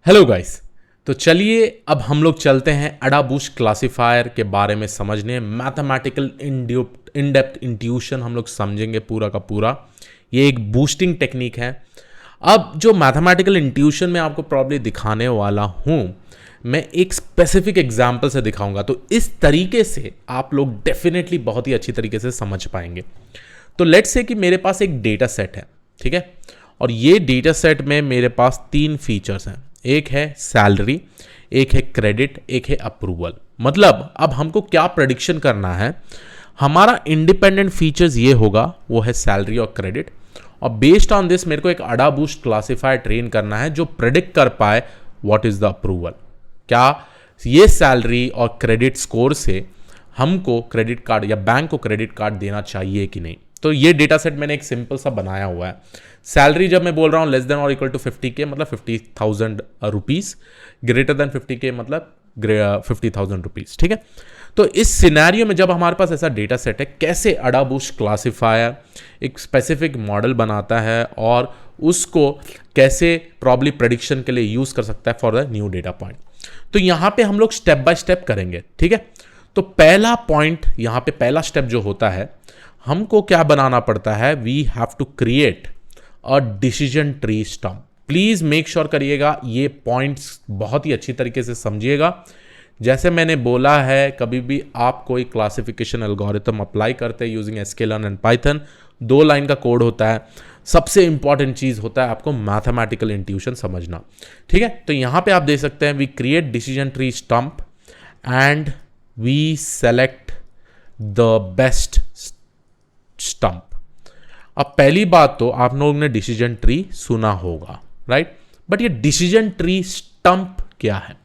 Hello guys. तो चलिए अब हम लोग चलते हैं अडाबूस्ट क्लासिफायर के बारे में समझने। मैथमेटिकल इन डेप्थ इंट्यूशन हम लोग समझेंगे पूरा का पूरा। ये एक बूस्टिंग टेक्निक है। अब जो मैथमेटिकल इंट्यूशन में आपको प्रॉब्लम दिखाने वाला हूँ, मैं एक स्पेसिफिक एग्जाम्पल से दिखाऊंगा, तो इस तरीके से आप लोग डेफिनेटली बहुत ही अच्छी तरीके से समझ पाएंगे। तो लेट्स से कि मेरे पास एक डेटा सेट है, ठीक है, और ये डेटा सेट में मेरे पास तीन फीचर्स हैं। एक है सैलरी, एक है क्रेडिट, एक है अप्रूवल। मतलब अब हमको क्या प्रेडिक्शन करना है, हमारा इंडिपेंडेंट फीचर्स ये होगा, वो है सैलरी और क्रेडिट, और बेस्ड ऑन दिस मेरे को एक अडाबूस्ट क्लासिफायर ट्रेन करना है जो प्रेडिक्ट कर पाए व्हाट इज द अप्रूवल। क्या ये सैलरी और क्रेडिट स्कोर से हमको क्रेडिट कार्ड या बैंक को क्रेडिट कार्ड देना चाहिए कि नहीं। तो ये डेटा सेट मैंने एक सिंपल सा बनाया हुआ है। सैलरी जब मैं बोल रहा हूँ less than or equal to 50K मतलब 50,000 रुपीज़, ग्रेटर देन 50K मतलब 50,000 रुपीज़, ठीक है। तो इस सिनेरियो में जब हमारे पास ऐसा डेटा सेट है, कैसे अडाबूस्ट क्लासिफायर एक स्पेसिफिक मॉडल बनाता है और उसको कैसे प्रॉब्ली प्रेडिक्शन के लिए यूज़ कर सकता है for the new data point. तो यहाँ पे हम लोग स्टेप बाय स्टेप करेंगे, ठीक है। तो पहला पॉइंट, यहाँ पे पहला स्टेप जो होता है, हमको क्या बनाना पड़ता है, we have to create a decision tree stump. Please make sure करिएगा ये पॉइंट्स बहुत ही अच्छी तरीके से समझिएगा। जैसे मैंने बोला है, कभी भी आप कोई क्लासिफिकेशन एल्गोरिथम अप्लाई करते हैं using sklearn and Python, 2 line का कोड होता है। सबसे इंपॉर्टेंट चीज होता है आपको मैथमेटिकल इंट्यूशन समझना, ठीक है। तो यहां पे आप देख सकते हैं, we create decision tree stump and we select the best stump. अब पहली बात तो आप लोगों ने डिसीजन ट्री सुना होगा, राइट, बट ये डिसीजन ट्री स्टंप क्या है?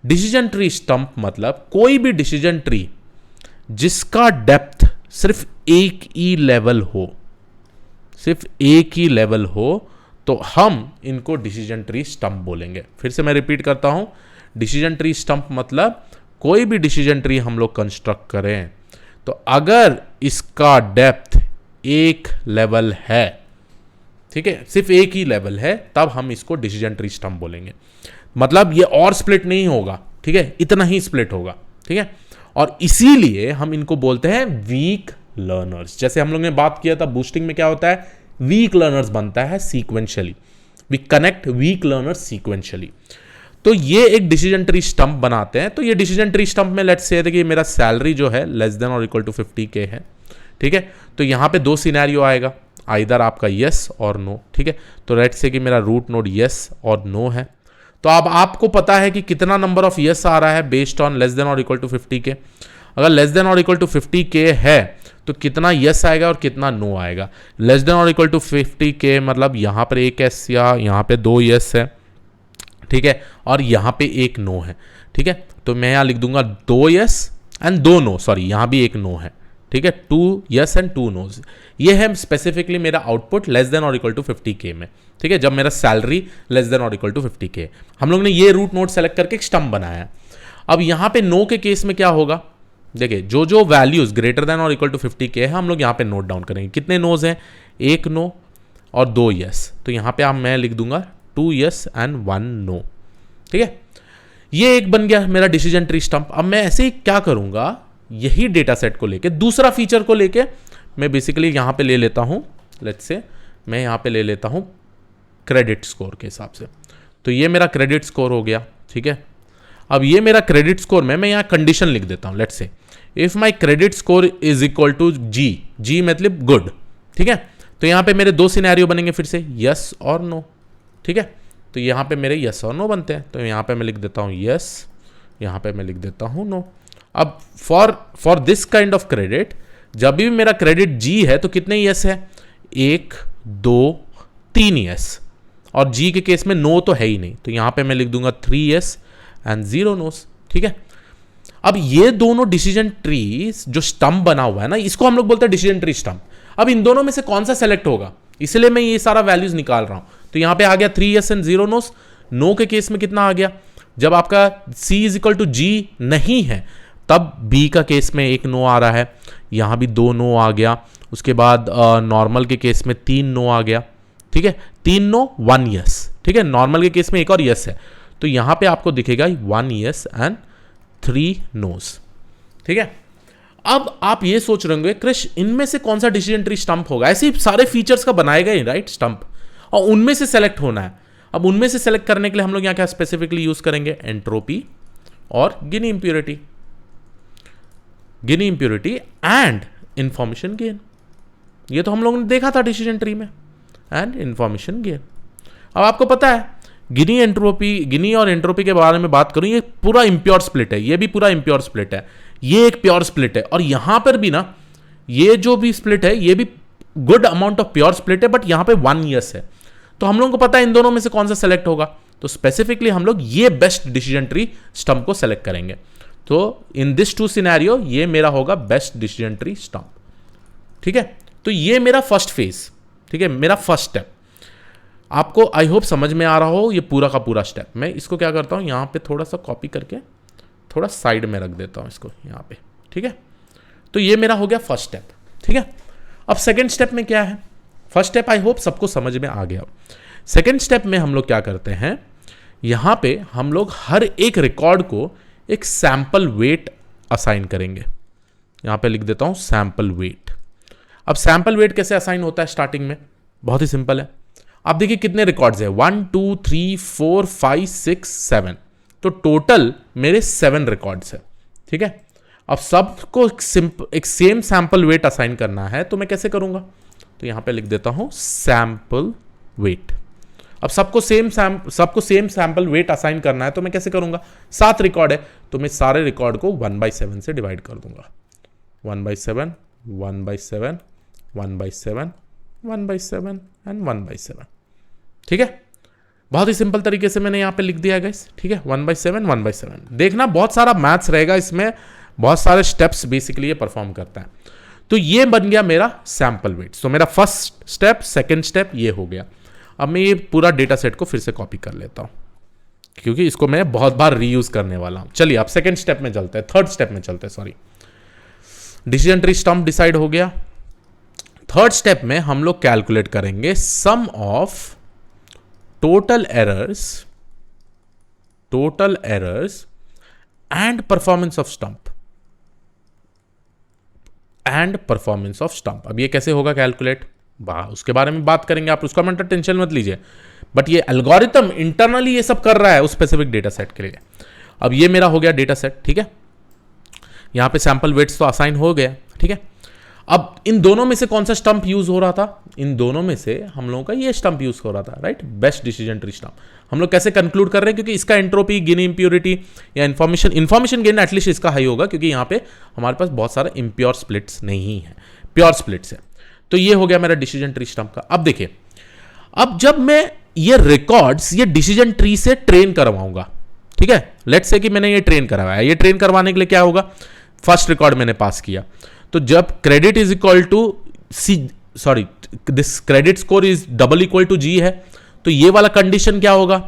डिसीजन ट्री स्टंप मतलब कोई भी डिसीजन ट्री जिसका डेप्थ सिर्फ एक ही लेवल हो, सिर्फ एक ही लेवल हो, तो हम इनको डिसीजन ट्री स्टंप बोलेंगे। फिर से मैं रिपीट करता हूं, डिसीजन ट्री स्टंप मतलब कोई भी डिसीजन ट्री हम लोग कंस्ट्रक्ट करें तो अगर इसका डेप्थ एक लेवल है, ठीक है, सिर्फ एक ही लेवल है, तब हम इसको डिसीजन ट्री स्टम्प बोलेंगे। मतलब ये और स्प्लिट नहीं होगा, ठीक है, इतना ही स्प्लिट होगा, ठीक है। और इसीलिए हम इनको बोलते हैं वीक लर्नर्स। जैसे हम लोग ने बात किया था बूस्टिंग में, क्या होता है, वीक लर्नर्स बनता है sequentially, we connect weak learners sequentially. तो ये एक डिसीजन ट्री स्टम्प बनाते हैं। तो ये डिसीजन ट्री स्टम्प में लेट्स से कि मेरा सैलरी जो है less than or equal to 50K है, ठीक है। तो यहाँ पे 2 सिनेरियो आएगा, आइदर आपका यस और नो, ठीक है। तो लेट्स से कि मेरा रूट नोड यस और नो है। तो अब आपको पता है कि कितना नंबर ऑफ यस आ रहा है based on less than or equal to 50K। अगर less than or equal to 50K है तो कितना यस आएगा और कितना नो आएगा। Less than or equal to 50K मतलब यहाँ पर एक यस या यहाँ पे 2 यस है, ठीक है, और यहाँ पे एक नो है, ठीक है। तो मैं यहाँ लिख दूंगा 2 यस एंड 2 नो, सॉरी यहाँ भी एक नो है, ठीक है, 2 यस एंड 2 नोज। ये है स्पेसिफिकली मेरा output less than or equal to 50K में, ठीक है, जब मेरा salary less than or equal to 50K। हम लोग ने ये रूट नोड सेलेक्ट करके एक स्टम्प बनाया। अब यहाँ पे नो के केस में क्या होगा, देखिए जो जो values greater than or equal to 50K है हम लोग यहाँ पे नोट डाउन करेंगे। कितने नोज हैं, एक नो और 2 यस। तो यहाँ पे मैं लिख दूंगा 2 यस एंड 1 नो, ठीक है। ये एक बन गया मेरा डिसीजन ट्री स्टम्प। अब मैं ऐसे ही क्या करूंगा, यही डेटा सेट को लेके दूसरा फीचर को लेके मैं बेसिकली यहां पे ले लेता हूं, लेट्स से मैं यहां पे ले लेता हूं क्रेडिट स्कोर के हिसाब से। तो ये मेरा क्रेडिट स्कोर हो गया, ठीक है। अब ये मेरा क्रेडिट स्कोर में मैं यहां कंडीशन लिख देता हूं, let's say if my credit score is equal to G मतलब गुड, ठीक है। तो यहां पे मेरे 2 सिनेरियो बनेंगे फिर से, यस और नो, ठीक है। तो यहाँ पे मेरे यस और नो बनते हैं। तो यहाँ पे मैं लिख देता हूँ यस, यहाँ पे मैं लिख देता हूँ नो। अब for this kind of credit, जब भी मेरा क्रेडिट जी है तो कितने यस है, 1 2 3 यस, और जी के केस में नो तो है ही नहीं। तो यहाँ पे मैं लिख दूंगा 3 यस एंड 0 नोस, ठीक है। अब ये दोनों डिसीजन ट्री जो स्टम्प बना हुआ है ना, इसको हम लोग बोलते हैं डिसीजन ट्री स्टम्प। अब इन दोनों में से कौन सा सेलेक्ट होगा, इसलिए मैं ये सारा वैल्यूज निकाल रहा हूं। तो यहां पे आ गया 3 यस एंड 0 नोस। नो के केस में कितना आ गया, जब आपका C इज इक्वल टू जी नहीं है तब B का केस में 1 नो आ रहा है, यहां भी 2 नो आ गया। उसके बाद नॉर्मल के केस में 3 नो आ गया, ठीक है, 3 नो 1 यस, ठीक है। नॉर्मल के केस में एक और यस है। तो यहां पे आपको दिखेगा 1 यस एंड 3 नोज। ठीक है, अब आप ये सोच रहे होंगे क्रिश इनमें से कौन सा डिसीजन ट्री स्टंप होगा, ऐसे ही सारे फीचर्स का बनाएगा ही राइट स्टंप, और उनमें से सेलेक्ट होना है। अब उनमें से सेलेक्ट करने के लिए हम लोग यहां क्या स्पेसिफिकली यूज करेंगे, एंट्रोपी और गिनी इंप्योरिटी एंड इंफॉर्मेशन गेन। ये तो हम लोगों ने देखा था डिसीजन ट्री में, एंड इंफॉर्मेशन गेन। अब आपको पता है गिनी और एंट्रोपी के बारे में बात करूं, ये पूरा इम्प्योर स्प्लिट है, ये भी पूरा इम्प्योर स्प्लिट है, ये एक प्योर स्प्लिट है, और यहां पर भी ना ये जो भी स्प्लिट है ये भी good amount of pure split है, बट यहां पे 1 यस है। तो हम लोगों को पता है इन दोनों में से कौन सा सेलेक्ट होगा, तो स्पेसिफिकली हम लोग ये बेस्ट डिसीजन ट्री स्टंप को सेलेक्ट करेंगे। तो इन दिस 2 सिनेरियो ये मेरा होगा बेस्ट डिसीजन ट्री स्टंप। ठीक है, तो ये मेरा फर्स्ट फेज, ठीक है, मेरा फर्स्ट स्टेप। आपको आई होप समझ में आ रहा हो ये पूरा का पूरा स्टेप। मैं इसको क्या करता हूं, यहां पे थोड़ा सा कॉपी करके थोड़ा साइड में रख देता हूं इसको यहां पे। ठीक है, तो ये मेरा हो गया फर्स्ट स्टेप। ठीक है, अब सेकंड स्टेप में क्या है, फर्स्ट स्टेप आई होप सबको समझ में आ गया। सेकंड स्टेप में हम लोग क्या करते हैं, यहां पे हम लोग हर एक रिकॉर्ड को एक सैंपल वेट असाइन करेंगे। यहां पे लिख देता हूं सैंपल वेट। अब सैंपल वेट कैसे असाइन होता है स्टार्टिंग में, बहुत ही सिंपल है। आप देखिए कितने रिकॉर्ड्स है, 1 2 3 4 5 6 7, तो टोटल मेरे 7 रिकॉर्ड्स है। ठीक है, अब सबको एक सेम सैंपल वेट असाइन करना है, तो मैं कैसे करूंगा, तो यहां पे लिख देता हूं सैंपल वेट। अब सबको सेम सैंपल वेट असाइन करना है, तो मैं कैसे करूंगा, 7 रिकॉर्ड है तो मैं सारे रिकॉर्ड को 1/7 से डिवाइड कर दूंगा। 1/7 1/7 1/7 1/7 एंड 1/7। ठीक है, बहुत ही सिंपल तरीके से मैंने यहां पे लिख दिया है गाइस। ठीक है, 1/7 1/7। देखना बहुत सारा मैथ्स रहेगा इसमें, बहुत सारे स्टेप्स बेसिकली ये परफॉर्म करता है। तो ये बन गया मेरा सैंपल वेट। तो मेरा फर्स्ट स्टेप, सेकंड स्टेप ये हो गया। अब मैं ये पूरा डेटा सेट को फिर से कॉपी कर लेता हूं, क्योंकि इसको मैं बहुत बार रीयूज करने वाला हूं। चलिए अब सेकंड स्टेप में चलते हैं, थर्ड स्टेप में चलते हैं, sorry. Decision tree stump decide हो गया। थर्ड स्टेप में हम लोग कैलकुलेट करेंगे sum of total errors and performance of stump. अब ये कैसे होगा कैलकुलेट, उसके बारे में बात करेंगे, आप उसका मतलब टेंशन मत लीजिए, बट ये एल्गोरिथम इंटरनली ये सब कर रहा है उस स्पेसिफिक डेटा सेट के लिए। अब ये मेरा हो गया डेटा सेट। ठीक है, यहां पे सैंपल वेट्स तो असाइन हो गया। ठीक है, अब इन दोनों में से कौन सा स्टंप यूज हो रहा था, इन दोनों में से हम लोगों का ये स्टंप यूज हो रहा था, right, best decision tree stump. हम लोग कैसे कंक्लूड कर रहे हैं, क्योंकि इसका एंट्रोपी, गिनी इंप्योरिटी या इंफॉर्मेशन गेन एटलीस्ट इसका हाई होगा, क्योंकि यहां पे हमारे पास बहुत सारे इंप्योर स्प्लिट्स नहीं है, प्योर स्प्लिट्स है। तो ये हो गया मेरा डिसीजन ट्री स्टंप का। अब देखिए, अब जब मैं ये रिकॉर्ड्स ये डिसीजन ट्री से ट्रेन करवाऊंगा, ठीक है, लेट्स से कि मैंने ये ट्रेन करवाया, ये ट्रेन करवाने के लिए क्या होगा, फर्स्ट रिकॉर्ड मैंने पास किया, तो जब credit is equal to this credit score is double equal to G है, तो ये वाला कंडीशन क्या होगा,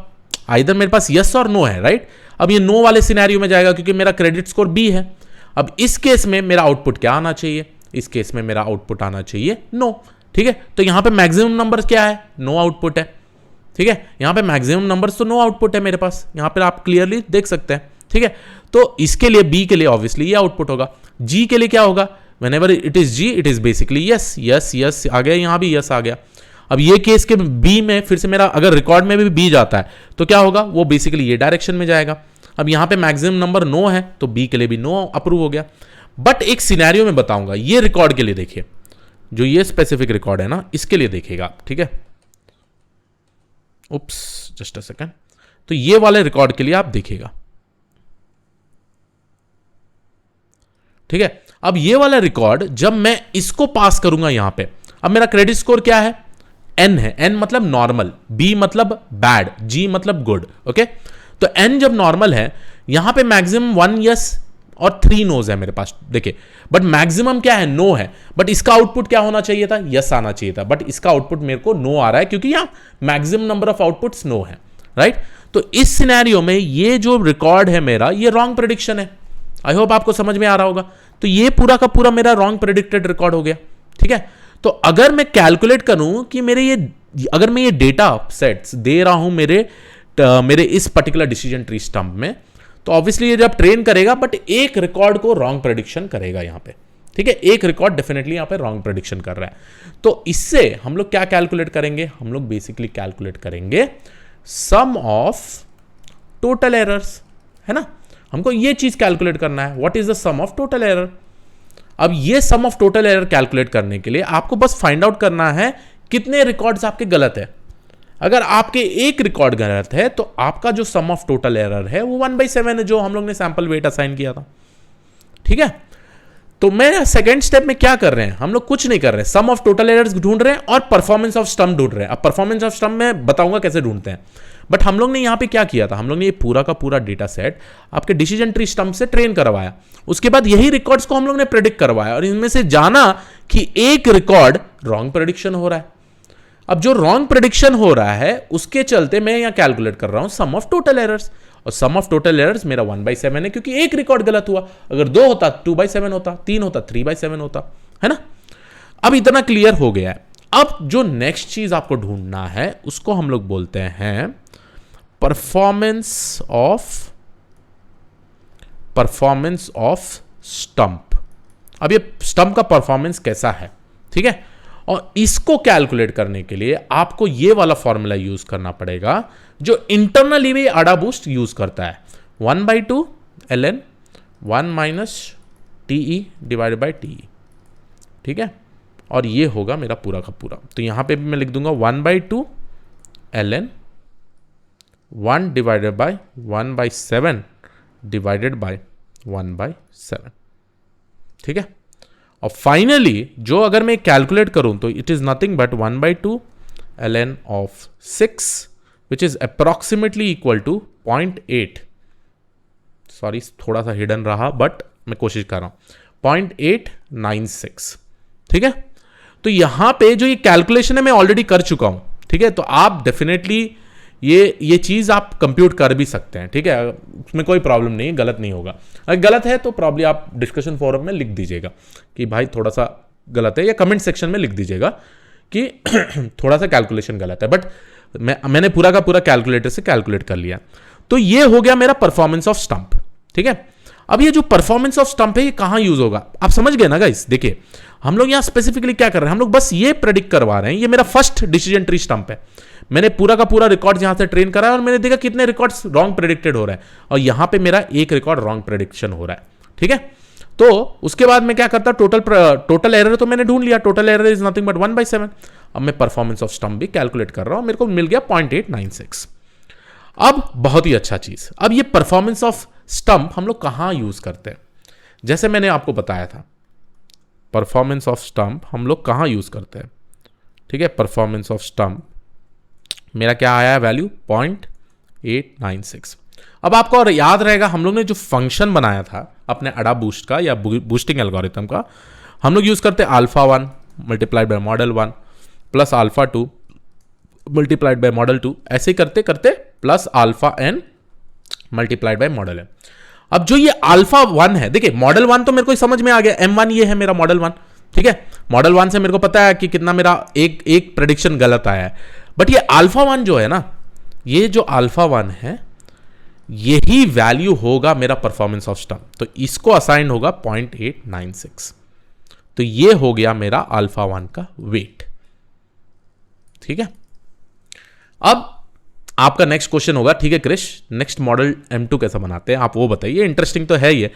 आइदर मेरे पास यस और नो है, राइट। अब ये नो वाले सिनेरियो में जाएगा क्योंकि मेरा क्रेडिट स्कोर बी है। अब इस केस में मेरा आउटपुट क्या आना चाहिए, इस केस में मेरा आउटपुट आना चाहिए नो। ठीक है, तो यहां पे मैक्सिमम नंबर क्या है, नो आउटपुट है। ठीक है, यहां पे मैक्सिमम नंबर्स तो नो आउटपुट है मेरे पास, यहां पे आप क्लियरली देख सकते हैं। ठीक है, तो इसके लिए बी के लिए ऑब्वियसली ये आउटपुट होगा। जी के लिए क्या होगा, whenever it is G it is basically yes, yes yes आ गया, यहां भी यस आ गया। अब ये केस के बी में फिर से मेरा अगर रिकॉर्ड में भी बी जाता है तो क्या होगा, वो बेसिकली ये डायरेक्शन में जाएगा। अब यहां पे मैक्सिमम नंबर नो है तो बी के लिए भी नो अप्रूव हो गया। बट एक सिनेरियो में बताऊंगा, ये रिकॉर्ड के लिए देखिए, जो ये स्पेसिफिक रिकॉर्ड है ना, इसके लिए देखिएगा। ठीक है, उप्स जस्ट अ सेकंड, तो ये वाले रिकॉर्ड के लिए आप देखिएगा। ठीक है, अब ये वाला रिकॉर्ड जब मैं इसको पास करूंगा यहां पे, अब मेरा क्रेडिट स्कोर क्या है, एन है, एन मतलब नॉर्मल, बी मतलब बैड, जी मतलब गुड। ओके, तो एन जब नॉर्मल है, यहां पे मैक्सिमम 1 यस और 3 नोज है मेरे पास, देखिए, बट मैक्सिमम क्या है, नो है, बट इसका आउटपुट क्या होना चाहिए था, यस आना चाहिए था, बट इसका आउटपुट मेरे को नो आ रहा है क्योंकि यहां maximum number of outputs no है, राइट। तो इस सिनेरियो में ये जो रिकॉर्ड है मेरा, ये रॉन्ग प्रेडिक्शन है। आई होप आपको समझ में आ रहा होगा। तो ये पूरा का पूरा मेरा रॉन्ग प्रेडिक्टेड रिकॉर्ड हो गया। ठीक है, तो अगर मैं कैलकुलेट करूं कि मेरे ये, अगर मैं ये डेटा सेट्स दे रहा हूं मेरे मेरे इस पर्टिकुलर डिसीजन ट्री स्टंप में, तो ऑब्वियसली ये जब ट्रेन करेगा बट एक रिकॉर्ड को रॉन्ग प्रेडिक्शन करेगा यहां पे, ठीक है, एक रिकॉर्ड डेफिनेटली यहां पे रॉन्ग प्रेडिक्शन कर रहा है। तो इससे हम लोग क्या कैलकुलेट करेंगे, हम लोग बेसिकली कैलकुलेट करेंगे सम ऑफ टोटल एरर्स, है ना, हमको ये चीज कैलकुलेट करना है, what is the sum of total error. अब ये sum of total error calculate करने के लिए आपको बस फाइंड आउट करना है कितने रिकॉर्ड्स आपके गलत है। अगर आपके एक रिकॉर्ड गलत है तो आपका जो सम ऑफ टोटल एरर है वो 1/7 है, जो हम लोग ने सैंपल वेट असाइन किया था, ठीक है। तो मैं सेकंड स्टेप में क्या कर रहे हैं, हम लोग कुछ नहीं कर रहे हैं, सम ऑफ टोटल एरर्स ढूंढ रहे हैं और परफॉर्मेंस ऑफ स्टंप ढूंढ रहे हैं। अब परफॉर्मेंस ऑफ स्टंप में बताऊंगा कैसे ढूंढते हैं, बट हम लोग ने यहां पे क्या किया था, हम लोग ने ये पूरा का पूरा डेटा सेट आपके डिसीजन ट्री स्टंप से ट्रेन करवाया, उसके बाद यही रिकॉर्ड्स को हम लोग ने प्रेडिक्ट करवाया और इनमें से जाना कि एक रिकॉर्ड रॉन्ग प्रेडिक्शन हो रहा है। अब जो रॉन्ग प्रेडिक्शन हो रहा है उसके चलते मैं यहां कैलकुलेट कर रहा हूं सम ऑफ टोटल एरर्स, और सम ऑफ टोटल एरर्स मेरा 1/7 है, क्योंकि एक रिकॉर्ड गलत हुआ, अगर 2 होता 2/7 होता, 3 होता 3/7 होता, है ना। अब इतना क्लियर हो गया है। अब जो नेक्स्ट चीज आपको ढूंढना है उसको हम लोग बोलते हैं परफॉर्मेंस ऑफ स्टंप। अब ये स्टंप का परफॉर्मेंस कैसा है, ठीक है, और इसको कैलकुलेट करने के लिए आपको ये वाला फॉर्मूला यूज करना पड़ेगा जो इंटरनली भी अडा बूस्ट यूज करता है, 1/2 ln 1 - TE divided by TE, ठीक है, और ये होगा मेरा पूरा का पूरा। तो यहां पे भी मैं लिख दूंगा 1/2 ln 1 divided by 1/7 divided by 1/7, ठीक है। और फाइनली जो अगर मैं कैलकुलेट करूं तो it is nothing but 1/2 ln of 6 which is approximately equal to 0.8, sorry थोड़ा सा हिडन रहा बट मैं कोशिश कर रहा हूं, 0.896, ठीक है। तो यहां पे जो ये कैलकुलेशन है मैं ऑलरेडी कर चुका हूं, ठीक है, तो आप डेफिनेटली ये चीज आप कंप्यूट कर भी सकते हैं, ठीक है, उसमें कोई प्रॉब्लम नहीं है, गलत नहीं होगा। अगर गलत है तो प्रॉब्लम आप डिस्कशन फोरम में लिख दीजिएगा कि भाई थोड़ा सा गलत है, या कमेंट सेक्शन में लिख दीजिएगा कि थोड़ा सा कैलकुलेशन गलत है, बट मैंने पूरा का पूरा कैलकुलेटर से कैलकुलेट कर लिया। तो ये हो गया मेरा परफॉर्मेंस ऑफ स्टंप, ठीक है। अब ये जो परफॉर्मेंस ऑफ स्टंप है ये कहां यूज होगा, आप समझ गए ना गाइस। देखिए हम लोग यहां स्पेसिफिकली क्या कर रहे हैं, हम लोग बस ये प्रेडिक्ट करवा रहे हैं, ये मेरा फर्स्ट डिसीजन ट्री स्टंप है, मैंने पूरा का पूरा रिकॉर्ड यहां से ट्रेन करा है और मैंने देखा कितने रिकॉर्ड्स रॉन्ग प्रेडिक्टेड हो रहा है, और यहां पे मेरा एक रिकॉर्ड रॉन्ग प्रेडिक्शन हो रहा है, ठीक है। तो उसके बाद मैं क्या करता, टोटल एरर तो मैंने ढूंढ लिया, total error is nothing but 1/7। अब मैं परफॉर्मेंस ऑफ स्टंप भी कैलकुलेट कर रहा हूं, मेरे को मिल गया 0.896। अब बहुत ही अच्छा चीज, अब ये परफॉर्मेंस ऑफ स्टंप हम लोग कहां यूज करते हैं, जैसे मैंने आपको बताया था परफॉर्मेंस ऑफ स्टंप हम लोग कहां यूज करते हैं, ठीक है। परफॉर्मेंस ऑफ स्टंप मेरा क्या आया है वैल्यू 0.896। अब आपको और याद रहेगा हम लोग ने जो फंक्शन बनाया था अपने अडा बूस्ट का या बूस्टिंग एल्गोरिथम का, हम लोग यूज करते α1 multiplied by model 1 plus α2 multiplied by model 2, ऐसे करते करते plus αn multiplied by model n। अब जो ये α1 है, देखिए मॉडल 1 तो मेरे को समझ में आ गया, m1 ये है मेरा मॉडल 1, ठीक है। मॉडल 1 से मेरे को पता है कि कितना मेरा एक प्रेडिक्शन गलत आया है, बट ये α1 जो है ना, ये जो α1 है यही वैल्यू होगा मेरा परफॉर्मेंस ऑफ स्टंप, तो इसको असाइन होगा 0.896, तो ये हो गया मेरा α1 का वेट, ठीक है। अब आपका नेक्स्ट क्वेश्चन होगा, ठीक है क्रिश नेक्स्ट मॉडल M2 कैसा बनाते हैं आप वो बताइए, इंटरेस्टिंग तो है ये,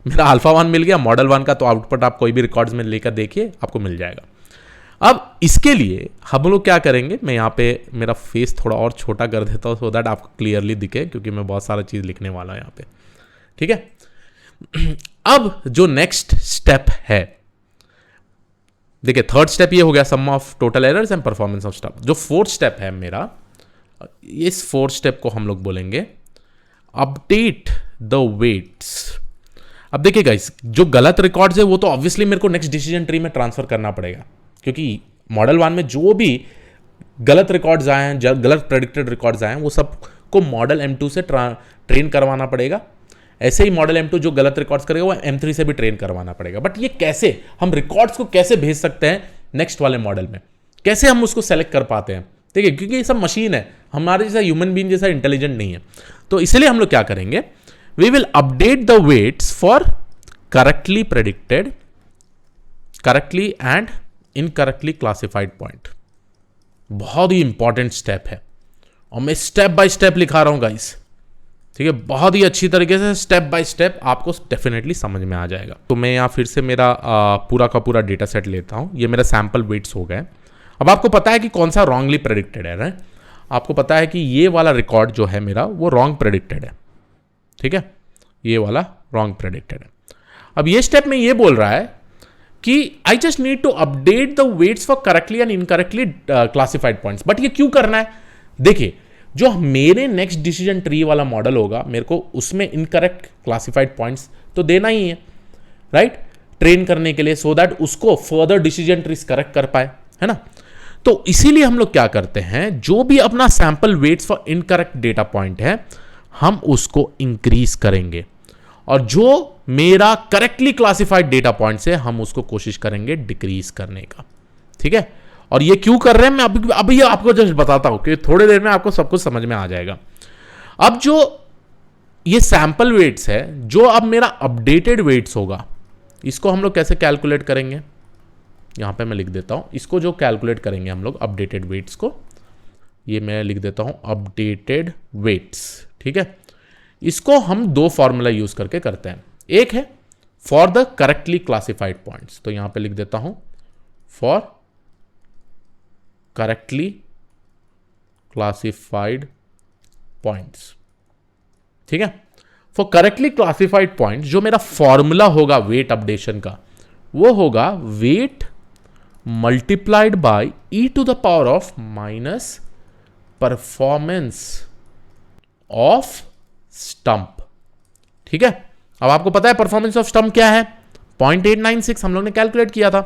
मेरा α1 मिल गया मॉडल 1 का, तो आउटपुट आप कोई भी रिकॉर्ड्स में लेकर देखिए आपको मिल जाएगा। अब इसके लिए हम लोग क्या करेंगे, मैं यहाँ पे मेरा फेस थोड़ा और छोटा कर देता हूँ सो दैट आपको क्लियरली दिखे, क्योंकि मैं बहुत सारा चीज़ लिखने वाला हूँ यहाँ पे, ठीक है। अब जो नेक्स्ट स्टेप है, देखिए थर्ड स्टेप ये हो गया sum of total errors and performance of stump. जो फोर्थ स्टेप है मेरा, इस फोर्थ स्टेप को हम लोग बोलेंगे अपडेट द वेट्स। अब देखिए गाइस, जो गलत रिकॉर्ड्स है वो तो ऑब्वियसली मेरे को नेक्स्ट डिसीजन ट्री में ट्रांसफर करना पड़ेगा, क्योंकि मॉडल 1 में जो भी गलत रिकॉर्ड्स आए हैं, गलत प्रेडिक्टेड रिकॉर्ड्स आए हैं, वो सब को मॉडल M2 से ट्रेन करवाना पड़ेगा। ऐसे ही मॉडल M2 जो गलत रिकॉर्ड्स करेगा वो M3 से भी ट्रेन करवाना पड़ेगा। बट ये कैसे, हम रिकॉर्ड्स को कैसे भेज सकते हैं नेक्स्ट वाले मॉडल में, कैसे हम उसको सेलेक्ट कर पाते हैं, ठीक है, क्योंकि ये सब मशीन है, हमारे जैसा ह्यूमन बीइंग जैसा इंटेलिजेंट नहीं है। तो इसलिए हम लोग क्या करेंगे, we will update the weights for correctly predicted, correctly and incorrectly classified point. बहुत ही इंपॉर्टेंट स्टेप है और मैं स्टेप बाय स्टेप लिखा रहा हूं गाइस, ठीक है, बहुत ही अच्छी तरीके से स्टेप बाय स्टेप आपको डेफिनेटली समझ में आ जाएगा। तो मैं यहाँ फिर से मेरा पूरा का पूरा डेटा सेट लेता हूँ। ये मेरा सैंपल वेट्स हो गए। अब आपको पता है कि कौन सा रॉन्गली प्रेडिक्टेड है, राइट? आपको पता है कि ये वाला रिकॉर्ड जो है मेरा वो रॉन्ग प्रेडिक्टेड है, ठीक है, ये वाला रॉन्ग प्रेडिक्टेड है। अब ये स्टेप में ये बोल रहा है कि I just need to update the weights for correctly and incorrectly classified points. But ये क्यों करना है? देखिए, जो मेरे नेक्स्ट डिसीजन ट्री वाला मॉडल होगा, मेरे को उसमें इनकरेक्ट क्लासिफाइड पॉइंट्स तो देना ही है, राइट, ट्रेन करने के लिए, सो दैट उसको फर्दर डिसीजन ट्रीज करेक्ट कर पाए, है ना। तो इसीलिए हम लोग क्या करते हैं, जो भी अपना sample waits for incorrect data point है हम उसको इंक्रीज करेंगे, और जो मेरा करेक्टली क्लासिफाइड डेटा पॉइंट है हम उसको कोशिश करेंगे डिक्रीज करने का, ठीक है। और ये क्यों कर रहे हैं मैं अभी आपको जस्ट बताता हूं कि थोड़ी देर में आपको सब कुछ समझ में आ जाएगा। अब जो ये सैंपल वेट्स है, जो अब मेरा अपडेटेड वेट्स होगा, इसको हम लोग कैसे कैलकुलेट करेंगे, यहां पे मैं लिख देता हूं। इसको जो कैलकुलेट करेंगे हम लोग अपडेटेड वेट्स को, ये मैं लिख देता हूं अपडेटेड वेट्स, ठीक है। इसको हम दो फॉर्मूला यूज करके करते हैं। एक है for the correctly classified points, तो यहां पे लिख देता हूं फॉर करेक्टली क्लासिफाइड पॉइंट्स, ठीक है। फॉर करेक्टली क्लासिफाइड पॉइंट्स जो मेरा फॉर्मूला होगा वेट अपडेशन का, वो होगा weight multiplied by e to the power of minus performance of stump, ठीक है। अब आपको पता है परफॉर्मेंस ऑफ स्टंप क्या है, 0.896 हम लोग ने कैलकुलेट किया था।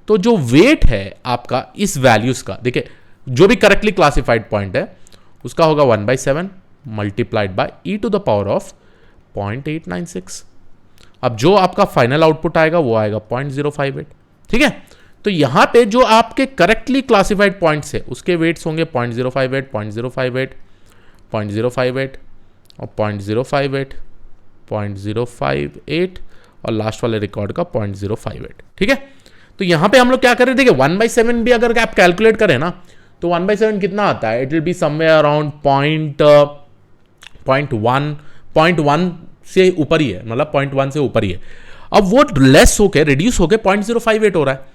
तो जो वेट है आपका इस वैल्यूज का, देखिए जो भी करेक्टली क्लासिफाइड पॉइंट है उसका होगा 1/7 multiplied by e to the power of 0.896। अब जो आपका फाइनल आउटपुट आएगा वो आएगा 0.058, ठीक है। तो यहां पे जो आपके करेक्टली क्लासिफाइड पॉइंट्स है उसके वेट्स होंगे 0.058, 0.058, 0.058 और 0.058, 0.058 और लास्ट वाले रिकॉर्ड का 0.058, ठीक है। तो यहां पे हम लोग क्या कर रहे थे, 1/7 भी अगर आप कैलकुलेट करें ना तो 1/7 कितना आता है, it will be somewhere around 0.1 से ऊपर ही है, मतलब 0.1 से ऊपर ही है। अब वो लेस होके रिड्यूस होके 0.058 हो रहा है।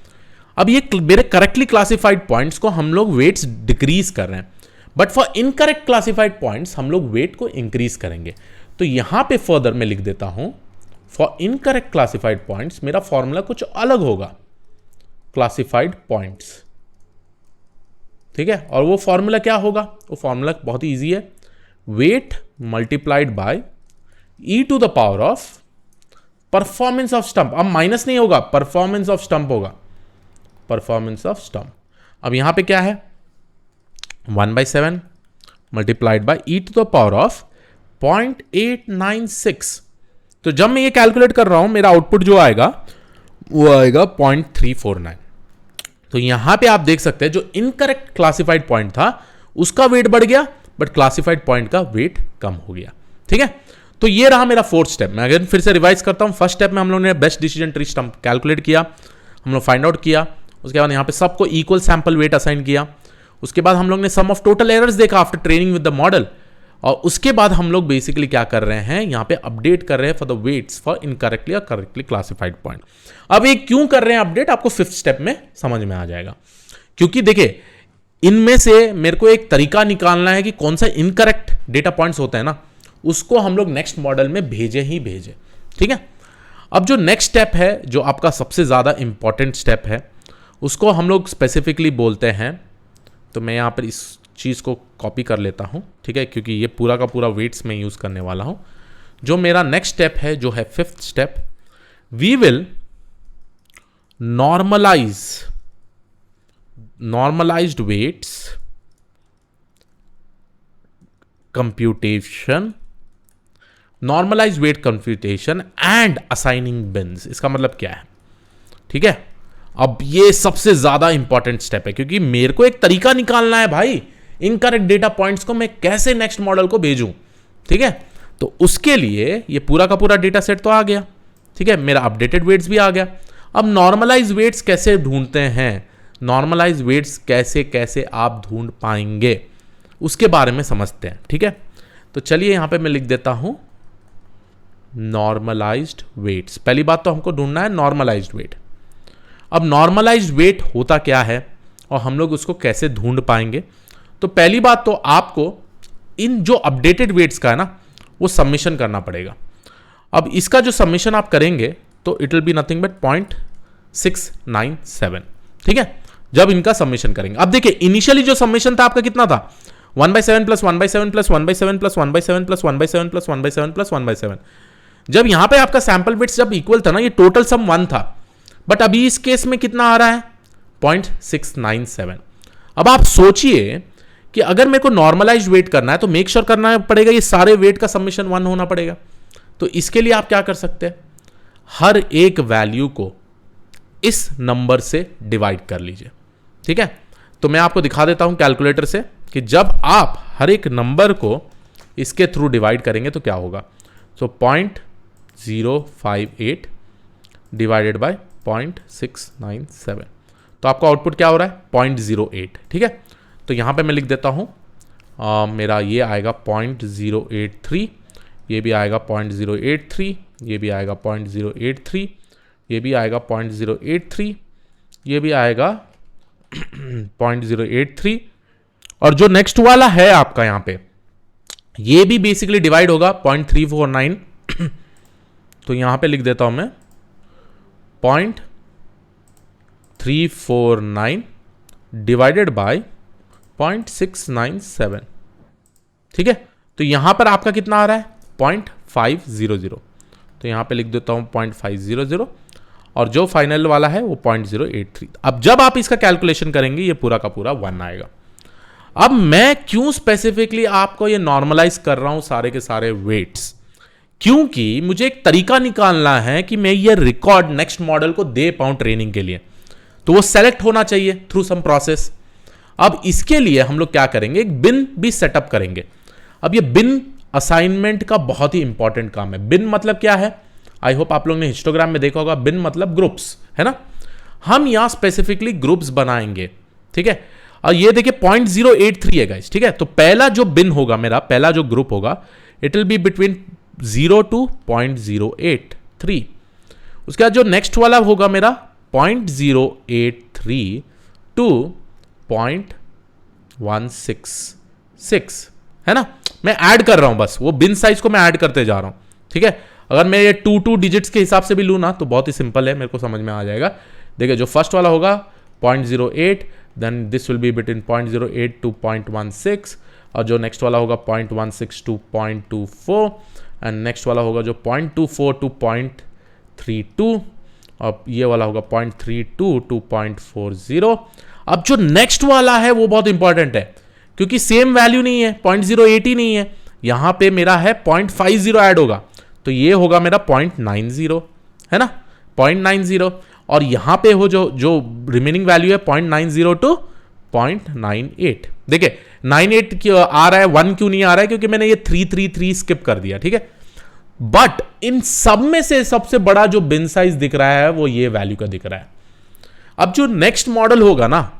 अब ये मेरे करेक्टली क्लासिफाइड पॉइंट्स को हम लोग वेट्स डिक्रीज कर रहे हैं, but for incorrect classified points हम लोग वेट को इंक्रीज करेंगे। तो यहां पे फर्दर मैं लिख देता हूं फॉर इनकरेक्ट क्लासिफाइड पॉइंट्स मेरा फॉर्मूला कुछ अलग होगा, क्लासिफाइड पॉइंट्स, ठीक है। और वो फॉर्मूला क्या होगा, वो फॉर्मूला बहुत ही इजी है, weight multiplied by e to the power of performance of stump. अब माइनस नहीं होगा, परफॉर्मेंस ऑफ स्टंप होगा, परफॉर्मेंस ऑफ स्टंप। अब यहां पे क्या है, 1/7 multiplied by e to the power of 0.896। तो जब मैं ये कैलकुलेट कर रहा हूं मेरा आउटपुट जो आएगा वो आएगा 0.349। तो यहां पे आप देख सकते हैं जो इनकरेक्ट क्लासिफाइड पॉइंट था उसका वेट बढ़ गया, बट क्लासिफाइड पॉइंट का वेट कम हो गया, ठीक है। तो ये रहा मेरा फोर्थ स्टेप। मैं अगर फिर से रिवाइज करता हूं, फर्स्ट स्टेप में हम लोग ने best decision tree stump calculate किया, हम लोग फाइंड आउट किया, उसके बाद यहां पे सबको इक्वल सैंपल वेट असाइन किया, उसके बाद हम लोग ने सम ऑफ टोटल एरर्स देखा after training with the model, और उसके बाद हम लोग बेसिकली क्या कर रहे हैं, यहां पे अपडेट कर रहे हैं for the weights for incorrectly और करेक्टली क्लासिफाइड पॉइंट। अब ये क्यों कर रहे हैं अपडेट, आपको फिफ्थ स्टेप में समझ में आ जाएगा। क्योंकि देखिए इनमें से मेरे को एक तरीका निकालना है कि कौन सा इनकरेक्ट डेटा पॉइंट्स होता है ना, उसको हम लोग नेक्स्ट मॉडल में भेजे ही भेजे, ठीक है। अब जो नेक्स्ट स्टेप है, जो आपका सबसे ज्यादा इंपॉर्टेंट स्टेप है, उसको हम लोग स्पेसिफिकली बोलते हैं, तो मैं यहां पर इस चीज को कॉपी कर लेता हूं, ठीक है, क्योंकि ये पूरा का पूरा वेट्स में यूज करने वाला हूं। जो मेरा नेक्स्ट स्टेप है, जो है fifth step, we will normalized weights computation, normalized weight computation and assigning bins। इसका मतलब क्या है, ठीक है। अब ये सबसे ज्यादा इंपॉर्टेंट स्टेप है, क्योंकि मेरे को एक तरीका निकालना है भाई इनकरेक्ट डेटा पॉइंट्स को मैं कैसे नेक्स्ट मॉडल को भेजूं। ठीक है, तो उसके लिए ये पूरा का पूरा डेटा सेट तो आ गया। ठीक है, मेरा अपडेटेड वेट्स भी आ गया। अब नॉर्मलाइज वेट्स कैसे ढूंढते हैं, नॉर्मलाइज वेट्स कैसे कैसे आप ढूंढ पाएंगे उसके बारे में समझते हैं। ठीक है, तो चलिए यहां पे मैं लिख देता हूं नॉर्मलाइज्ड वेट्स। पहली बात तो हमको ढूंढना है नॉर्मलाइज्ड वेट। अब नॉर्मलाइज्ड वेट होता क्या है और हम लोग उसको कैसे ढूंढ पाएंगे। तो पहली बात तो आपको इन जो अपडेटेड वेट्स का है ना वो सबमिशन करना पड़ेगा। अब इसका जो सबमिशन आप करेंगे तो it will be nothing but 0.697। ठीक है, जब इनका सबमिशन करेंगे। अब देखिए इनिशियली जो सबमिशन था आपका कितना था 1/7 + 1/7 + 1/7 + 1/7 + 1/7 + 1/7 + 1/7। जब यहां पे आपका सैंपल वेट्स जब इक्वल था ना, ये टोटल सम 1 था, बट अभी इस केस में कितना आ रहा है 0.697। अब आप सोचिए कि अगर मेरे को नॉर्मलाइज वेट करना है तो मेक श्योर करना पड़ेगा ये सारे वेट का सबमिशन 1 होना पड़ेगा। तो इसके लिए आप क्या कर सकते हैं, हर एक वैल्यू को इस नंबर से डिवाइड कर लीजिए। ठीक है, तो मैं आपको दिखा देता हूं कैलकुलेटर से कि जब आप हर एक नंबर को इसके थ्रू डिवाइड करेंगे तो क्या होगा। सो 0.058 डिवाइडेड बाय 0.697, तो आपका आउटपुट क्या हो रहा है 0.08। ठीक है, तो यहां पे मैं लिख देता हूं मेरा ये आएगा 0.083, ये भी आएगा 0.083, ये भी आएगा 0.083, ये भी आएगा 0.083, ये भी आएगा 0.083, और जो नेक्स्ट वाला है आपका यहां पे ये भी बेसिकली डिवाइड होगा 0.349। तो यहां पे लिख देता हूं मैं 0.349 डिवाइडेड बाय 0.697। ठीक है, तो यहां पर आपका कितना आ रहा है 0.500। तो यहां पे लिख देता हूं 0.500, और जो फाइनल वाला है वो 0.083। अब जब आप इसका कैलकुलेशन करेंगे ये पूरा का पूरा 1 आएगा। अब मैं क्यों स्पेसिफिकली आपको ये नॉर्मलाइज कर रहा हूं सारे के सारे वेट्स, क्योंकि मुझे एक तरीका निकालना है कि मैं ये रिकॉर्ड नेक्स्ट मॉडल को दे पाऊं ट्रेनिंग के लिए, तो वो सेलेक्ट होना चाहिए थ्रू सम प्रोसेस। अब इसके लिए हम लोग क्या करेंगे, एक बिन भी सेटअप करेंगे। अब ये बिन असाइनमेंट का बहुत ही इंपॉर्टेंट काम है। बिन मतलब क्या है, आई होप आप लोग ने हिस्टोग्राम में देखा होगा, बिन मतलब ग्रुप्स है ना। हम यहां स्पेसिफिकली ग्रुप्स बनाएंगे। ठीक है, और ये देखिए 0.083 है गाइस। ठीक है, तो पहला जो बिन होगा मेरा, पहला जो ग्रुप होगा, it will be between 0 to 0.083। उसके बाद जो नेक्स्ट वाला होगा मेरा 0.083 to 0.166 है ना। मैं ऐड कर रहा हूं, बस वो बिन साइज को मैं ऐड करते जा रहा हूं। ठीक है, अगर मैं ये 2 डिजिट्स के हिसाब से भी लूँ ना तो बहुत ही सिंपल है, मेरे को समझ में आ जाएगा। देखिए जो फर्स्ट वाला होगा 0.08, then this will be between 0.08 to 0.16, और जो नेक्स्ट वाला होगा 0.16 to 0.24, एंड नेक्स्ट वाला होगा जो 0.24 to 0.32, और ये वाला होगा 0.32 to 0.40। अब जो नेक्स्ट वाला है वो बहुत इंपॉर्टेंट है, क्योंकि सेम वैल्यू नहीं है, 0.080 नहीं है, यहां पे मेरा है 0.50 ऐड होगा, तो ये होगा मेरा 0.90 है ना, 0.90, और यहां पे हो जो रिमेनिंग वैल्यू है 0.90 to 0.98। देखिए 98 क्यों आ रहा है, 1 क्यों नहीं आ रहा है, क्योंकि मैंने ये 333 स्किप कर दिया। ठीक है, बट इन सब में से सबसे बड़ा जो बिन साइज दिख रहा है वो ये वैल्यू का दिख रहा है। अब जो नेक्स्ट मॉडल होगा ना,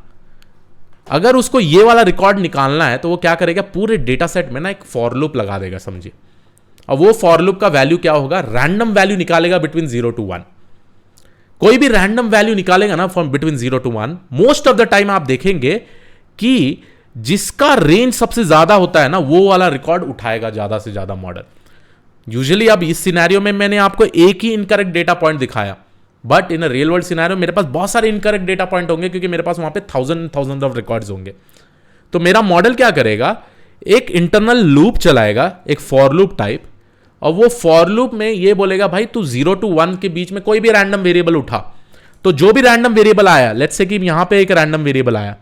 अगर उसको ये वाला रिकॉर्ड निकालना है तो वो क्या करेगा, पूरे डेटा सेट में ना एक फॉर लूप लगा देगा, समझिए। और वो फॉर लूप का वैल्यू क्या होगा, रैंडम वैल्यू निकालेगा बिटवीन 0 to 1। कोई भी रैंडम वैल्यू निकालेगा ना from between 0 to 1, most of the time आप देखेंगे कि जिसका रेंज सबसे ज्यादा होता है ना वो वाला रिकॉर्ड उठाएगा ज्यादा से ज्यादा मॉडल। यूजुअली अब इस सिनेरियो में मैंने आपको एक ही इनकरेक्ट डेटा पॉइंट दिखाया, but in a real world scenario मेरे पास बहुत सारे इनकरेक्ट डेटा पॉइंट होंगे, क्योंकि मेरे पास वहां पे थाउजेंड ऑफ रिकॉर्ड्स होंगे। तो मेरा मॉडल क्या करेगा, एक इंटरनल लूप चलाएगा, एक फॉर लूप टाइप, और वो फॉर लूप में ये बोलेगा भाई तू 0 to 1 के बीच में कोई भी रैंडम वेरिएबल उठा। तो जो भी रैंडम वेरिएबल आया, लेट्स से कि यहां पे एक रैंडम वेरिएबल आया,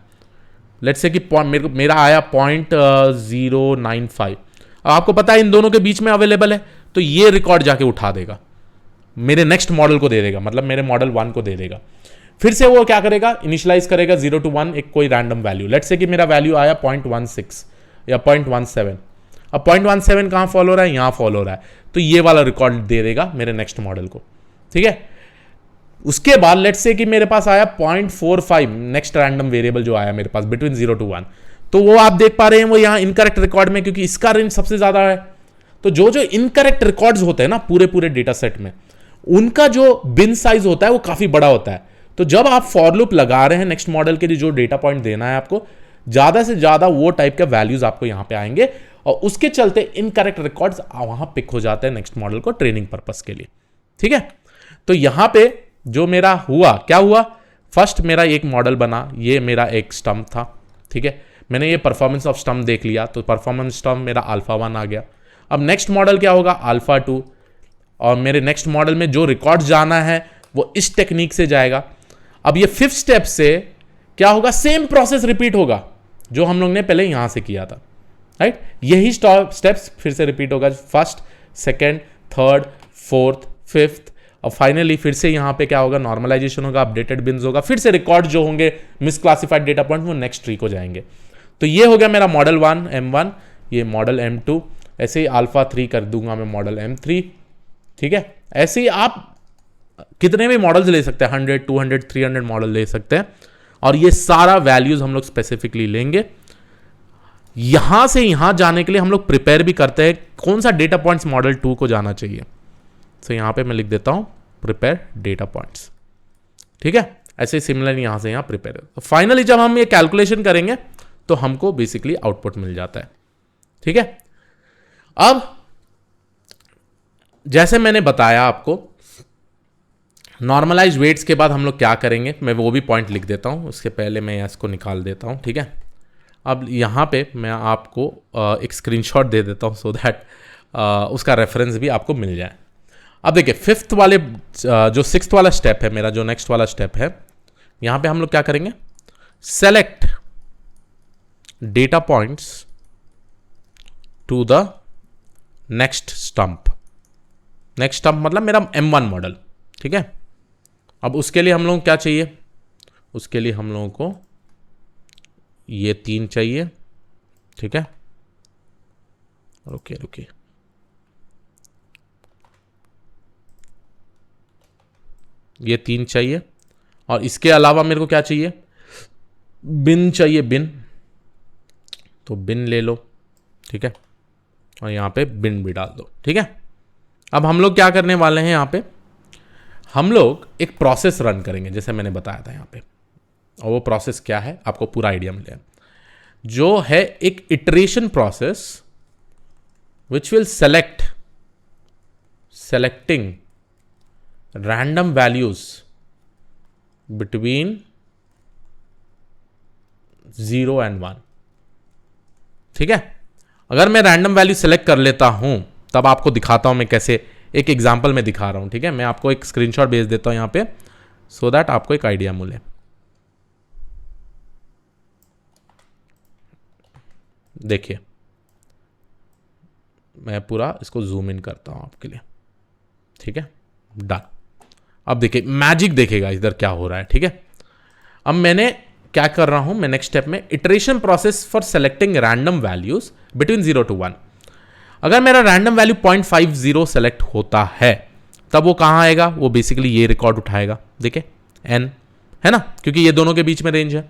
लेट्स से कि मेरा आया 0.095। अब आपको पता है इन दोनों के बीच में अवेलेबल है, तो ये रिकॉर्ड जाके उठा देगा, मेरे नेक्स्ट मॉडल को दे देगा, मतलब मेरे मॉडल 1 को दे देगा। फिर से वो क्या करेगा, इनिशियलाइज करेगा 0 to 1 एक कोई रैंडम वैल्यू। लेट्स से कि मेरा वैल्यू आया 0.16 या 0.17। अब 0.17 कहाँ फॉलो हो रहा है, यहाँ फॉलो हो रहा है, तो ये वाला रिकॉर्ड दे देगा मेरे नेक्स्ट मॉडल को। ठीक है, उसके बाद लेट्स से कि मेरे पास आया 0.45 नेक्स्ट रैंडम वेरिएबल जो आया मेरे पास बिटवीन 0 to 1, तो वो आप देख पा रहे हैं वो यहाँ इनकरेक्ट रिकॉर्ड में, क्योंकि इसका रेंज सबसे ज्यादा है। तो जो जो इनकरेक्ट रिकॉर्ड्स होते हैं ना पूरे पूरे डेटा सेट में, उनका जो बिन साइज होता है वो काफी बड़ा होता है। तो जब आप फॉर लूप लगा रहे हैं नेक्स्ट मॉडल के लिए जो डेटा पॉइंट देना है आपको, ज्यादा से ज्यादा वो टाइप के वैल्यूज आपको यहां पे आएंगे, और उसके चलते इनकरेक्ट रिकॉर्ड्स वहां पिक हो जाते हैं नेक्स्ट मॉडल को ट्रेनिंग पर्पस के लिए। ठीक है, तो यहां पे जो मेरा हुआ, क्या हुआ, फर्स्ट मेरा एक मॉडल बना, ये मेरा एक स्टम्प था। ठीक है, मैंने ये परफॉर्मेंस ऑफ स्टम्प देख लिया, तो परफॉर्मेंस स्टम्प मेरा अल्फा 1 आ गया। अब नेक्स्ट मॉडल क्या होगा, अल्फा 2, और मेरे नेक्स्ट मॉडल में जो रिकॉर्ड जाना है वो इस टेक्निक से जाएगा। अब ये 5th स्टेप से क्या होगा, सेम प्रोसेस रिपीट होगा जो हम लोग ने पहले यहां से किया था। राइट, यही स्टेप्स फिर से रिपीट होगा, first, second, third, fourth, 5th, और फाइनली फिर से यहां पे क्या होगा, नॉर्मलाइजेशन होगा, अपडेटेड बिन्स होगा, फिर से रिकॉर्ड जो होंगे मिसक्लासिफाइड डेटा पॉइंट वो नेक्स्ट ट्री को जाएंगे। तो ये हो गया मेरा मॉडल 1 M1, ये मॉडल M2, ऐसे ही अल्फा 3 कर दूंगा मैं मॉडल M3। ठीक है, ऐसे ही आप कितने भी मॉडल्स ले सकते हैं, 100, 200, 300 मॉडल ले सकते हैं, और ये सारा वैल्यूज हम लोग स्पेसिफिकली लेंगे। यहां से यहां जाने के लिए हम लोग प्रिपेयर भी करते हैं कौन सा डेटा पॉइंट्स मॉडल 2 को जाना चाहिए। तो यहां पे मैं लिख देता हूं प्रिपेयर डेटा पॉइंट्स। ठीक है, ऐसे सिमिलर यहां से यहां प्रिपेयर। तो फाइनली जब हम ये कैलकुलेशन करेंगे तो हमको बेसिकली आउटपुट मिल जाता है। ठीक है, अब जैसे मैंने बताया आपको, नॉर्मलाइज वेट्स के बाद हम लोग क्या करेंगे, मैं वो भी पॉइंट लिख देता हूं, उसके पहले मैं इसको निकाल देता हूं। ठीक है, अब यहां पे मैं आपको एक स्क्रीनशॉट दे देता हूं सो दैट उसका रेफरेंस भी आपको मिल जाए। अब देखिए 5th वाले जो 6th वाला स्टेप है मेरा, जो नेक्स्ट वाला स्टेप है, यहां पे हम लोग क्या करेंगे, select data points to the next stump. Next stump मतलब मेरा M1 मॉडल। ठीक है, अब उसके लिए हम लोग क्या चाहिए, उसके लिए हम लोगों को ये 3 चाहिए। ठीक है, रुकिए, ये 3 चाहिए, और इसके अलावा मेरे को क्या चाहिए, बिन चाहिए, बिन, तो बिन ले लो। ठीक है, और यहां पे बिन भी डाल दो। ठीक है, अब हम लोग क्या करने वाले हैं, यहां पे हम लोग एक प्रोसेस रन करेंगे जैसे मैंने बताया था यहां पे, और वो प्रोसेस क्या है आपको पूरा आइडिया मिलेगा, जो है एक iteration process which will selecting random values between 0 and 1। ठीक है, अगर मैं रैंडम वैल्यू सेलेक्ट कर लेता हूं तब आपको दिखाता हूं मैं कैसे, एक एग्जांपल में दिखा रहा हूं। ठीक है, मैं आपको एक स्क्रीनशॉट भेज देता हूं यहां पे सो दैट आपको एक आइडिया मिले। देखिए मैं पूरा इसको जूम इन करता हूं आपके लिए। ठीक है, डन। अब देखिए मैजिक देखेगा इधर क्या हो रहा है। ठीक है, अब मैंने क्या कर रहा हूं, मैं नेक्स्ट स्टेप में iteration process for selecting random values between 0 to 1। अगर मेरा रैंडम वैल्यू 0.50 सेलेक्ट होता है तब वो कहां आएगा, वो बेसिकली ये रिकॉर्ड उठाएगा। देखिए n है ना, क्योंकि ये दोनों के बीच में रेंज है।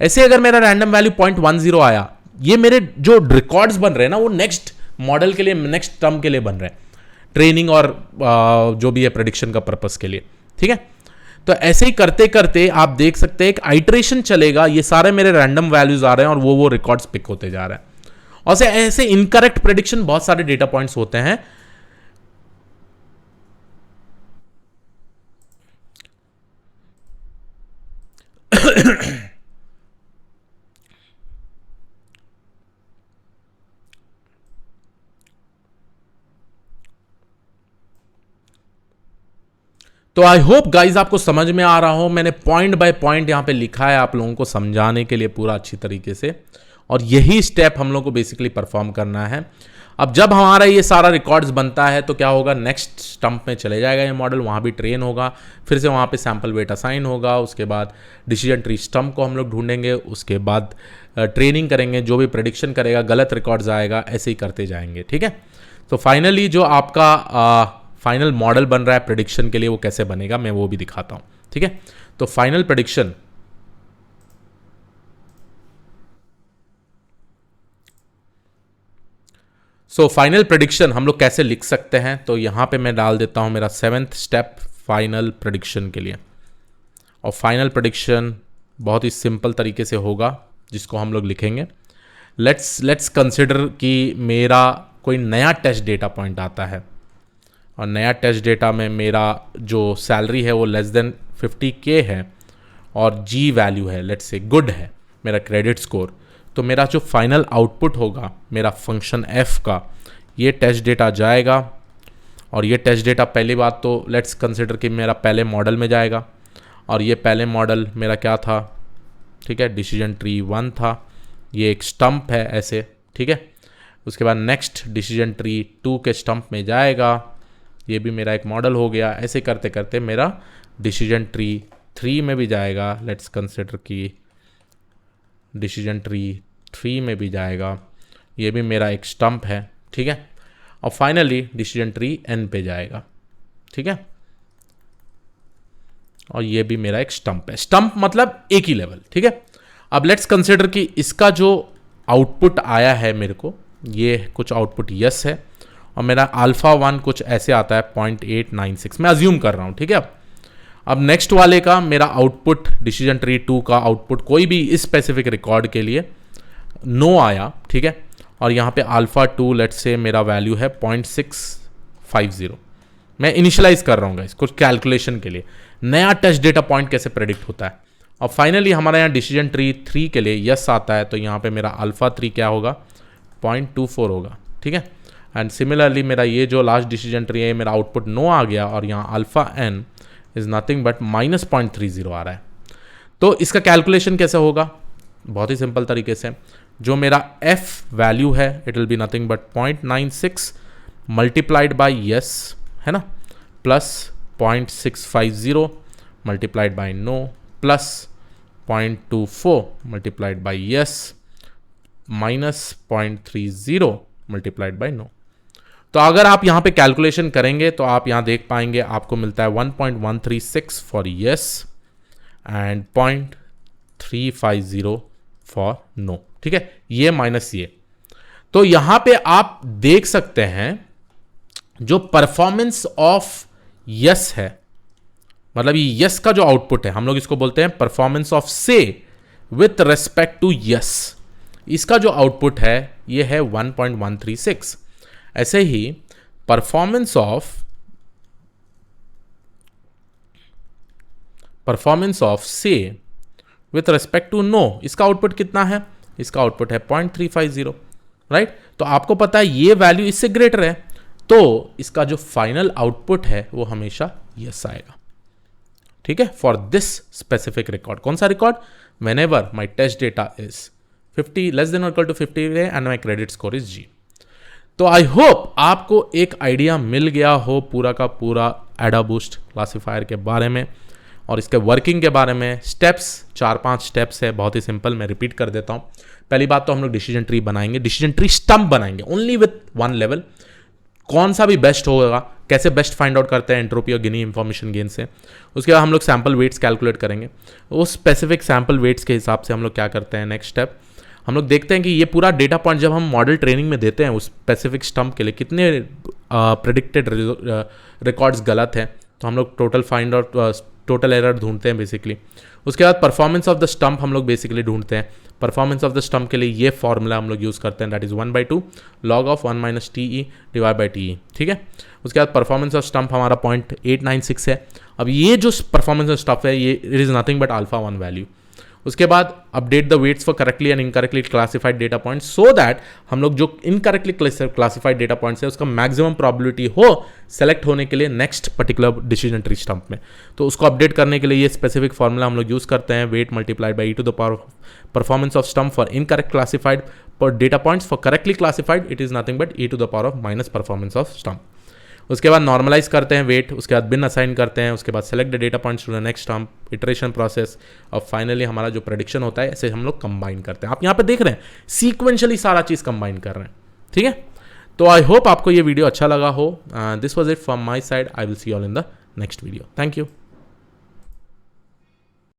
ऐसे अगर मेरा रैंडम वैल्यू 0.10 आया, ये मेरे जो रिकॉर्ड्स बन रहे हैं ना वो नेक्स्ट मॉडल के लिए, नेक्स्ट टर्म के लिए बन रहे हैं, ट्रेनिंग और जो भी है प्रेडिक्शन का पर्पस के लिए। ठीक है, तो ऐसे ही करते करते आप देख सकते हैं एक आइटरेशन चलेगा, ये सारे मेरे रैंडम वैल्यूज आ रहे हैं और वो रिकॉर्ड्स पिक होते जा रहे हैं। और ऐसे इनकरेक्ट प्रेडिक्शन बहुत सारे डेटा पॉइंट्स होते हैं। तो आई होप गाइज आपको समझ में आ रहा हो, मैंने पॉइंट बाय पॉइंट यहां पे लिखा है आप लोगों को समझाने के लिए पूरा अच्छी तरीके से, और यही स्टेप हम लोग को बेसिकली परफॉर्म करना है। अब जब हमारा ये सारा रिकॉर्ड्स बनता है तो क्या होगा, नेक्स्ट स्टंप में चले जाएगा ये मॉडल, वहाँ भी ट्रेन होगा, फिर से वहाँ पे सैम्पल वेट असाइन होगा, उसके बाद डिसीजन ट्री स्टंप को हम लोग ढूंढेंगे, उसके बाद ट्रेनिंग करेंगे, जो भी प्रेडिक्शन करेगा गलत रिकॉर्ड्स आएगा, ऐसे ही करते जाएंगे, ठीक है। तो फाइनली जो आपका फाइनल मॉडल बन रहा है प्रेडिक्शन के लिए वो कैसे बनेगा मैं वो भी दिखाता हूँ, ठीक है। तो final prediction, so final prediction हम लोग कैसे लिख सकते हैं, तो यहां पे मैं डाल देता हूं मेरा 7th स्टेप फाइनल प्रेडिक्शन के लिए। और फाइनल प्रेडिक्शन बहुत ही सिंपल तरीके से होगा जिसको हम लोग लिखेंगे। लेट्स कंसिडर कि मेरा कोई नया टेस्ट डेटा पॉइंट आता है और नया टेस्ट डेटा में मेरा जो सैलरी है वो लेस देन 50K है और जी वैल्यू है, लेट्स से गुड है मेरा क्रेडिट स्कोर। तो मेरा जो फाइनल आउटपुट होगा मेरा फंक्शन f का, ये टेस्ट डेटा जाएगा और ये टेस्ट डेटा पहली बात तो लेट्स कंसिडर कि मेरा पहले मॉडल में जाएगा और ये पहले मॉडल मेरा क्या था, ठीक है, डिसीजन ट्री 1 था, ये एक स्टंप है ऐसे, ठीक है। उसके बाद नेक्स्ट डिसीजन ट्री 2 के स्टंप में जाएगा, ये भी मेरा एक मॉडल हो गया। ऐसे करते करते मेरा डिसीजन ट्री 3 में भी जाएगा, लेट्स कंसिडर कि डिसीजन ट्री 3 में भी जाएगा, ये भी मेरा एक स्टंप है, ठीक है। और फाइनली डिसीजन ट्री n पे जाएगा, ठीक है, और ये भी मेरा एक स्टंप है। स्टंप मतलब एक ही लेवल, ठीक है। अब लेट्स कंसिडर कि इसका जो आउटपुट आया है मेरे को, ये कुछ आउटपुट यस है और मेरा अल्फा 1 कुछ ऐसे आता है 0.896, मैं अज्यूम कर रहा हूँ, ठीक है। अब नेक्स्ट वाले का मेरा आउटपुट डिसीजन ट्री 2 का आउटपुट कोई भी इस स्पेसिफिक रिकॉर्ड के लिए नो आया, ठीक है। और यहाँ पे अल्फा 2 लेट्स से मेरा वैल्यू है 0.650, मैं इनिशियलाइज कर रहा हूँ इसको कैलकुलेशन के लिए नया टेस्ट डेटा पॉइंट कैसे प्रेडिक्ट होता है। और फाइनली हमारा यहाँ डिसीजन ट्री 3 के लिए यस आता है, तो यहाँ पे मेरा अल्फा 3 क्या होगा, 0.24 होगा, ठीक है। एंड सिमिलरली मेरा ये जो लास्ट डिसीजन ट्री है मेरा आउटपुट नो आ गया और यहाँ alpha n is nothing but -0.30 आ रहा है। तो इसका कैलकुलेशन कैसे होगा, बहुत ही सिंपल तरीके से, जो मेरा f वैल्यू है it will be nothing but 0.96 multiplied by yes, है ना, plus 0.650 multiplied by no plus 0.24 multiplied by yes minus 0.30 multiplied by no. तो अगर आप यहाँ पे कैलकुलेशन करेंगे तो आप यहाँ देख पाएंगे आपको मिलता है 1.136 for yes and 0.350 for no, ठीक है, ये माइनस ये। तो यहाँ पे आप देख सकते हैं जो परफॉर्मेंस ऑफ यस है, मतलब ये यस का जो आउटपुट है हम लोग इसको बोलते हैं परफॉर्मेंस ऑफ से विथ रेस्पेक्ट टू यस, इसका जो आउटपुट है ये है 1.136। ऐसे ही परफॉर्मेंस ऑफ से विथ रेस्पेक्ट टू नो, इसका आउटपुट कितना है, इसका आउटपुट है 0.350, राइट। तो आपको पता है ये वैल्यू इससे ग्रेटर है, तो इसका जो फाइनल आउटपुट है वो हमेशा यस आएगा, ठीक है, फॉर दिस स्पेसिफिक रिकॉर्ड। कौन सा record, whenever my test data is 50 less than or equal to 50 and my credit score is G. तो आई होप आपको एक आइडिया मिल गया हो पूरा का पूरा एडाबूस्ट क्लासीफायर के बारे में और इसके वर्किंग के बारे में। स्टेप्स 4-5 स्टेप्स है, बहुत ही सिंपल, मैं रिपीट कर देता हूँ। पहली बात तो हम लोग डिसीजन ट्री बनाएंगे, डिसीजन ट्री स्टंप बनाएंगे ओनली विथ 1 लेवल, कौन सा भी बेस्ट होगा, कैसे बेस्ट फाइंड आउट करते हैं एंट्रोपी और गिनी इंफॉर्मेशन गेन से। उसके बाद हम लोग सैम्पल वेट्स कैलकुलेट करेंगे, उस स्पेसिफिक सैम्पल वेट्स के हिसाब से हम लोग क्या करते हैं, नेक्स्ट स्टेप हम लोग देखते हैं कि ये पूरा डेटा पॉइंट जब हम मॉडल ट्रेनिंग में देते हैं उस स्पेसिफिक स्टंप के लिए कितने प्रेडिक्टेड रिकॉर्ड्स गलत हैं, तो हम लोग total find out total error ढूंढते हैं बेसिकली। उसके बाद परफॉर्मेंस ऑफ द स्टंप हम लोग बेसिकली ढूंढते हैं। परफॉर्मेंस ऑफ द स्टंप के लिए ये फॉर्मूला हम लोग यूज़ करते हैं, that is 1/2 log of 1 - TE divide by TE, ठीक है। उसके बाद परफॉर्मेंस ऑफ स्टंप हमारा 0.896 है। अब ये जो परफॉर्मेंस ऑफ स्टंप है ये it is nothing but alpha 1 value. उसके बाद update the weights for correctly and incorrectly classified data points, so that हम लोग जो इनकरेक्टली क्लासिफाइड डेटा पॉइंट्स है उसका मैक्सिमम प्रोबेबिलिटी हो सेलेक्ट होने के लिए next particular decision tree stump में। तो उसको अपडेट करने के लिए ये स्पेसिफिक फॉर्मूला हम लोग यूज़ करते हैं, weight multiplied by e to the power performance of stump for incorrect classified data points for correctly classified it is nothing but e⁻⁻ performance of stump. उसके बाद नॉर्मलाइज करते हैं वेट, उसके बाद बिन असाइन करते हैं, उसके बाद select the data points to the next stump, iteration process, और फाइनली हमारा जो प्रेडिक्शन होता है ऐसे हम लोग कंबाइन करते हैं। आप यहाँ पे देख रहे हैं सीक्वेंशियली सारा चीज़ कंबाइन कर रहे हैं, ठीक है। तो आई होप आपको ये वीडियो अच्छा लगा हो। This was it from my side. I will see all in the next video. Thank you.